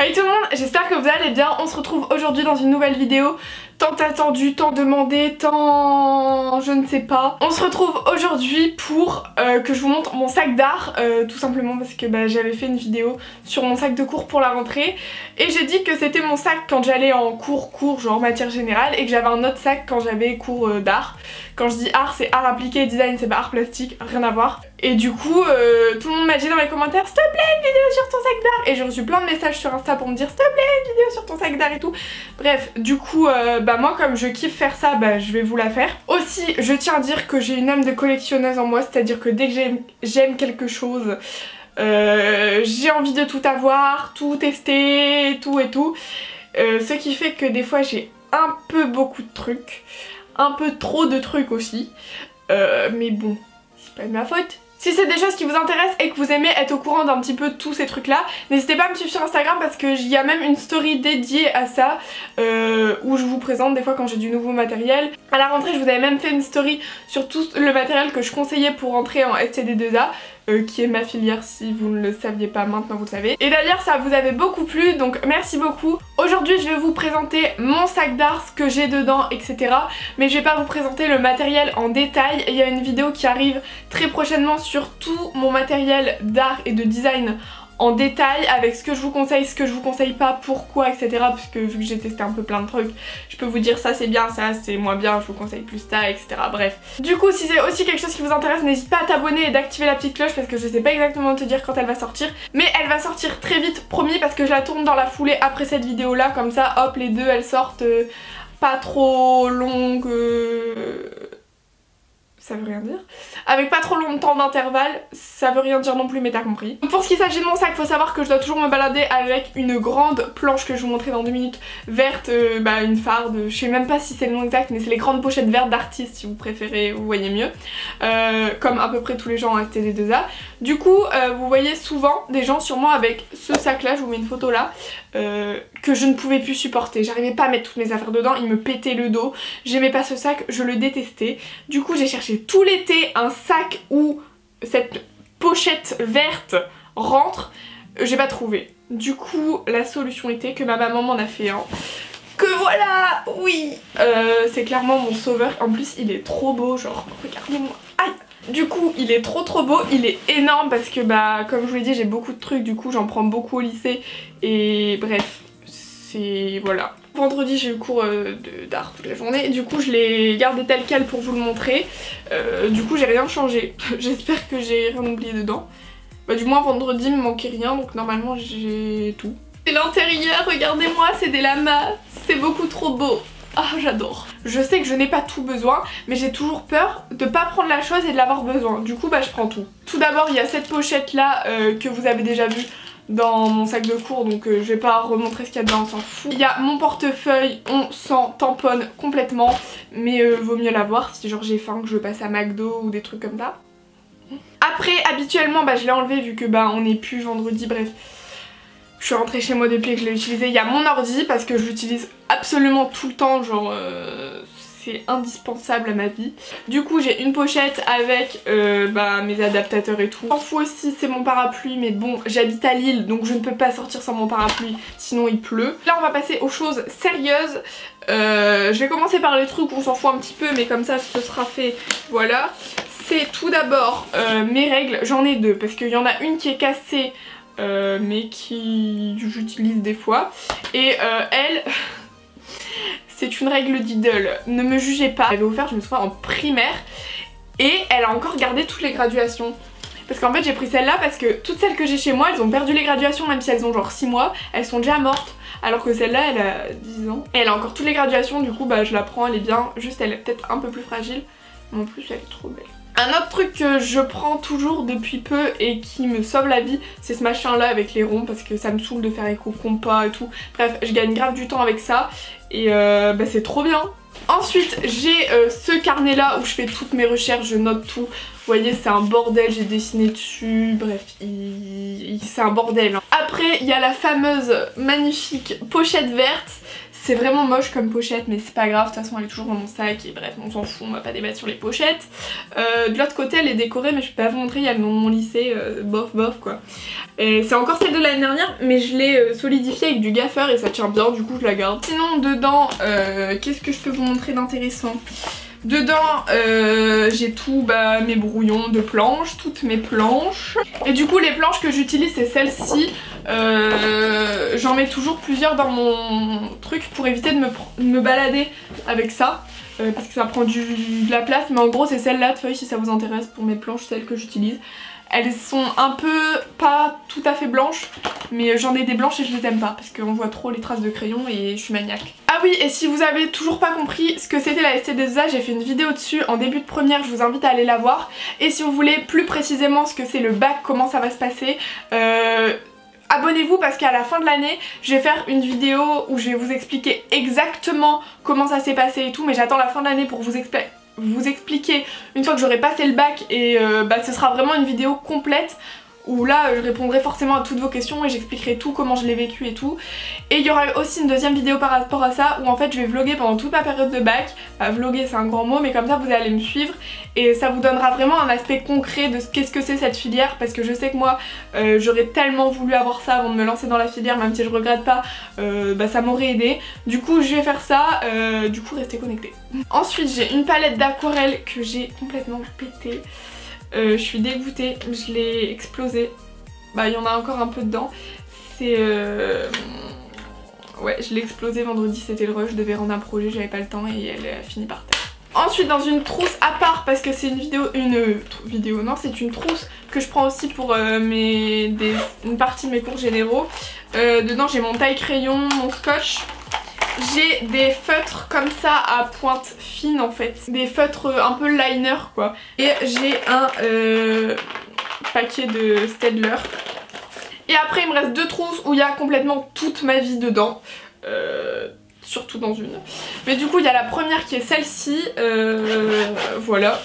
Hey tout le monde, j'espère que vous allez bien. On se retrouve aujourd'hui dans une nouvelle vidéo. Tant attendu, tant demandé, tant... je ne sais pas. On se retrouve aujourd'hui pour que je vous montre mon sac d'art. Tout simplement parce que j'avais fait une vidéo sur mon sac de cours pour la rentrée. Et j'ai dit que c'était mon sac quand j'allais en cours genre matière générale. Et que j'avais un autre sac quand j'avais cours d'art. Quand je dis art, c'est art appliqué, design, c'est pas art plastique, rien à voir. Et du coup, tout le monde m'a dit dans les commentaires, s'il te plaît, une vidéo sur ton sac d'art. Et j'ai reçu plein de messages sur Insta pour me dire, s'il te plaît, une vidéo sur ton sac d'art et tout. Bref, du coup, moi comme je kiffe faire ça, je vais vous la faire. Aussi, je tiens à dire que j'ai une âme de collectionneuse en moi, c'est-à-dire que dès que j'aime quelque chose, j'ai envie de tout avoir, tout tester, tout et tout. Ce qui fait que des fois j'ai un peu beaucoup de trucs, un peu trop de trucs aussi. Mais bon, c'est pas de ma faute. Si c'est des choses qui vous intéressent et que vous aimez être au courant d'un petit peu de tous ces trucs là, n'hésitez pas à me suivre sur Instagram parce qu'il y a même une story dédiée à ça où je vous présente des fois quand j'ai du nouveau matériel. À la rentrée je vous avais même fait une story sur tout le matériel que je conseillais pour rentrer en STD2A. Qui est ma filière, si vous ne le saviez pas, maintenant vous le savez. Et d'ailleurs ça vous avait beaucoup plu, donc merci beaucoup. Aujourd'hui je vais vous présenter mon sac d'art, ce que j'ai dedans, etc. Mais je vais pas vous présenter le matériel en détail. Il y a une vidéo qui arrive très prochainement sur tout mon matériel d'art et de design en détail, avec ce que je vous conseille, ce que je vous conseille pas, pourquoi, etc. Parce que vu que j'ai testé un peu plein de trucs, je peux vous dire ça c'est bien, ça c'est moins bien, je vous conseille plus ça, etc. Bref. Du coup, si c'est aussi quelque chose qui vous intéresse, n'hésite pas à t'abonner et d'activer la petite cloche parce que je sais pas exactement te dire quand elle va sortir. Mais elle va sortir très vite, promis, parce que je la tourne dans la foulée après cette vidéo là, comme ça, hop, les deux elles sortent pas trop longues... Ça veut rien dire. Avec pas trop longtemps d'intervalle, ça veut rien dire non plus mais t'as compris. Pour ce qui s'agit de mon sac, faut savoir que je dois toujours me balader avec une grande planche que je vous montrer dans 2 minutes, verte, une farde, je sais même pas si c'est le nom exact mais c'est les grandes pochettes vertes d'artistes si vous préférez, vous voyez mieux. Comme à peu près tous les gens en STD2A. Du coup, vous voyez souvent des gens sûrement avec ce sac là, je vous mets une photo là, que je ne pouvais plus supporter. J'arrivais pas à mettre toutes mes affaires dedans, il me pétait le dos, j'aimais pas ce sac, je le détestais. Du coup j'ai cherché tout l'été un sac où cette pochette verte rentre, j'ai pas trouvé. Du coup la solution était que ma maman m'en a fait un. Que voilà, oui, c'est clairement mon sauveur. En plus il est trop beau, genre regardez-moi. Aïe. Du coup il est trop beau, il est énorme parce que comme je vous l'ai dit j'ai beaucoup de trucs, du coup j'en prends beaucoup au lycée et bref, c'est voilà. Vendredi j'ai eu cours d'art toute la journée, du coup je l'ai gardé tel quel pour vous le montrer. Du coup j'ai rien changé, j'espère que j'ai rien oublié dedans. Du moins vendredi il me manquait rien donc normalement j'ai tout. C'est l'intérieur, regardez-moi, c'est des lamas, c'est beaucoup trop beau. Ah j'adore. Je sais que je n'ai pas tout besoin mais j'ai toujours peur de pas prendre la chose et de l'avoir besoin. Du coup je prends tout. Tout d'abord il y a cette pochette là que vous avez déjà vue dans mon sac de cours donc je vais pas remontrer ce qu'il y a dedans, on s'en fout. Il y a mon portefeuille, on s'en tamponne complètement mais vaut mieux l'avoir si genre j'ai faim, que je passe à McDo ou des trucs comme ça. Après habituellement je l'ai enlevé vu que on n'est plus vendredi, bref. Je suis rentrée chez moi depuis que je l'ai utilisé. Il y a mon ordi parce que je l'utilise absolument tout le temps, genre c'est indispensable à ma vie. Du coup j'ai une pochette avec mes adaptateurs et tout. En fou aussi c'est mon parapluie mais bon j'habite à Lille donc je ne peux pas sortir sans mon parapluie sinon il pleut. Là on va passer aux choses sérieuses. Je vais commencer par les trucs où on s'en fout un petit peu mais comme ça ce sera fait, voilà. C'est tout d'abord mes règles, j'en ai deux parce qu'il y en a une qui est cassée mais qui j'utilise des fois et elle c'est une règle Diddle, ne me jugez pas. Elle avait offert je me souviens en primaire et elle a encore gardé toutes les graduations parce qu'en fait j'ai pris celle-là parce que toutes celles que j'ai chez moi elles ont perdu les graduations même si elles ont genre 6 mois, elles sont déjà mortes alors que celle-là elle a 10 ans et elle a encore toutes les graduations. Du coup je la prends, elle est bien, juste elle est peut-être un peu plus fragile mais en plus elle est trop belle. Un autre truc que je prends toujours depuis peu et qui me sauve la vie, c'est ce machin là avec les ronds parce que ça me saoule de faire éco compas et tout. Bref, je gagne grave du temps avec ça et c'est trop bien. Ensuite j'ai ce carnet là où je fais toutes mes recherches, je note tout. Vous voyez c'est un bordel, j'ai dessiné dessus, bref c'est un bordel. Après il y a la fameuse magnifique pochette verte. C'est vraiment moche comme pochette, mais c'est pas grave, de toute façon elle est toujours dans mon sac et bref, on s'en fout, on va pas débattre sur les pochettes. De l'autre côté elle est décorée, mais je peux pas vous montrer, il y a le nom de mon lycée, bof bof quoi. C'est encore celle de l'année dernière, mais je l'ai solidifiée avec du gaffeur et ça tient bien, du coup je la garde. Sinon dedans, qu'est-ce que je peux vous montrer d'intéressant? Dedans j'ai tout mes brouillons de planches, toutes mes planches. Et du coup les planches que j'utilise c'est celles-ci. J'en mets toujours plusieurs dans mon truc pour éviter de me balader avec ça. Parce que ça prend de la place, mais en gros c'est celle-là de feuille si ça vous intéresse pour mes planches, celles que j'utilise. Elles sont un peu pas tout à fait blanches, mais j'en ai des blanches et je les aime pas parce qu'on voit trop les traces de crayon et je suis maniaque. Ah oui, et si vous avez toujours pas compris ce que c'était la ST2A, j'ai fait une vidéo dessus en début de première, je vous invite à aller la voir. Et si vous voulez plus précisément ce que c'est le bac, comment ça va se passer, abonnez-vous parce qu'à la fin de l'année, je vais faire une vidéo où je vais vous expliquer exactement comment ça s'est passé et tout, mais j'attends la fin de l'année pour vous expliquer une fois que j'aurai passé le bac et ce sera vraiment une vidéo complète où là je répondrai forcément à toutes vos questions et j'expliquerai tout, comment je l'ai vécu et tout. Et il y aura aussi une deuxième vidéo par rapport à ça où en fait je vais vlogger pendant toute ma période de bac. Vlogger c'est un grand mot, mais comme ça vous allez me suivre et ça vous donnera vraiment un aspect concret de qu'est-ce que c'est cette filière, parce que je sais que moi j'aurais tellement voulu avoir ça avant de me lancer dans la filière, même si je regrette pas, ça m'aurait aidé. Du coup je vais faire ça, du coup restez connectés. Ensuite j'ai une palette d'aquarelle que j'ai complètement pétée. Je suis dégoûtée, je l'ai explosée. Il y en a encore un peu dedans. C'est... Ouais, je l'ai explosée vendredi, c'était le rush, je devais rendre un projet, j'avais pas le temps et elle a fini par terre. Ensuite dans une trousse à part, parce que c'est c'est une trousse que je prends aussi pour une partie de mes cours généraux. Dedans j'ai mon taille-crayon, mon scotch. J'ai des feutres comme ça à pointe fine en fait, des feutres un peu liner quoi. Et j'ai un paquet de Staedtler. Et après il me reste deux trousses où il y a complètement toute ma vie dedans. Surtout dans une. Mais du coup il y a la première qui est celle-ci, voilà.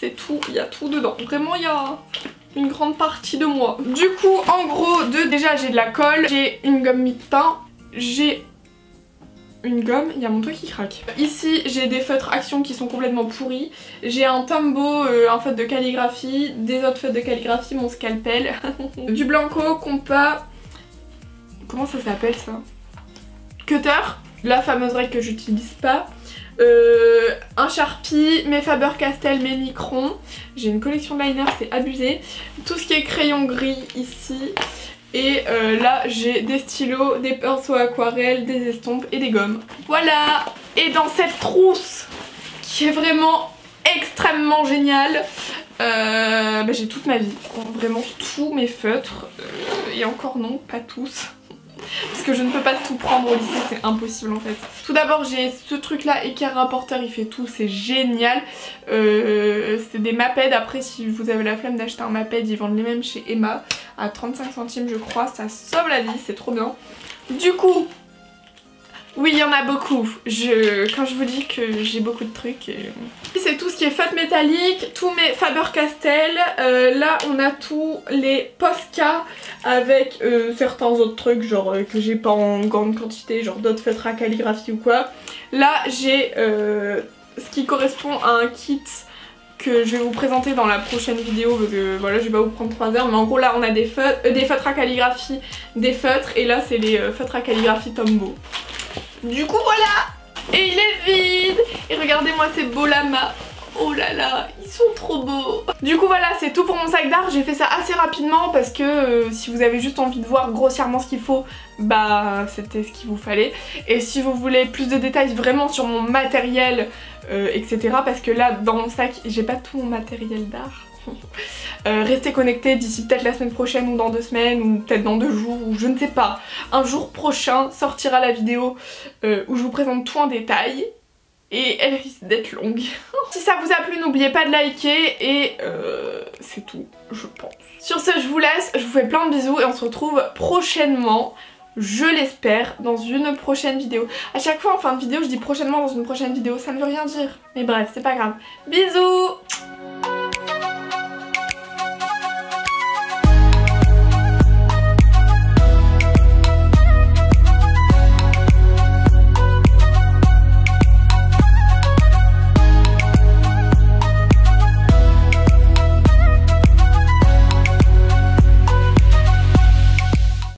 C'est tout, il y a tout dedans. Vraiment il y a une grande partie de moi. Du coup en gros déjà j'ai de la colle, j'ai une gomme mi-teint, j'ai une gomme, il y a mon toit qui craque. Ici j'ai des feutres Action qui sont complètement pourris, j'ai un Tombow, un feutre de calligraphie, des autres feutres de calligraphie, mon scalpel, du Blanco, compas, comment ça s'appelle ça? Cutter, la fameuse règle que j'utilise pas. Un Sharpie, mes Faber-Castell, mes Micron. J'ai une collection de liners, c'est abusé. Tout ce qui est crayon gris ici. Et là j'ai des stylos, des pinceaux aquarelles, des estompes et des gommes. Voilà. Et dans cette trousse qui est vraiment extrêmement géniale, j'ai toute ma vie. Vraiment tous mes feutres. Et encore non, pas tous. Parce que je ne peux pas tout prendre au lycée, c'est impossible en fait. Tout d'abord j'ai ce truc là, Eka Rapporteur, il fait tout, c'est génial. C'est des Maped, après si vous avez la flemme d'acheter un Maped, ils vendent les mêmes chez Emma à 35 centimes je crois, ça sauve la vie, c'est trop bien. Du coup, oui il y en a beaucoup, quand je vous dis que j'ai beaucoup de trucs. C'est tout ce qui est feutre métallique, tous mes Faber-Castell, là on a tous les Posca avec certains autres trucs genre que j'ai pas en grande quantité, genre d'autres feutres à calligraphie ou quoi. Là j'ai ce qui correspond à un kit que je vais vous présenter dans la prochaine vidéo parce que voilà je vais pas vous prendre 3 heures, mais en gros là on a des feutres à calligraphie, des feutres, et là c'est les feutres à calligraphie Tombow. Du coup voilà, et il est vide, et regardez-moi ces beaux lamas, oh là là, ils sont trop beaux. Du coup voilà, c'est tout pour mon sac d'art, j'ai fait ça assez rapidement parce que si vous avez juste envie de voir grossièrement ce qu'il faut, c'était ce qu'il vous fallait. Et si vous voulez plus de détails vraiment sur mon matériel, etc. parce que là dans mon sac j'ai pas tout mon matériel d'art. Restez connectés d'ici peut-être la semaine prochaine ou dans 2 semaines ou peut-être dans 2 jours ou je ne sais pas. Un jour prochain sortira la vidéo où je vous présente tout en détail et elle risque d'être longue. Si ça vous a plu n'oubliez pas de liker et c'est tout je pense. Sur ce je vous laisse, je vous fais plein de bisous et on se retrouve prochainement, je l'espère, dans une prochaine vidéo. À chaque fois en fin de vidéo je dis prochainement dans une prochaine vidéo, ça ne veut rien dire. Mais bref c'est pas grave. Bisous.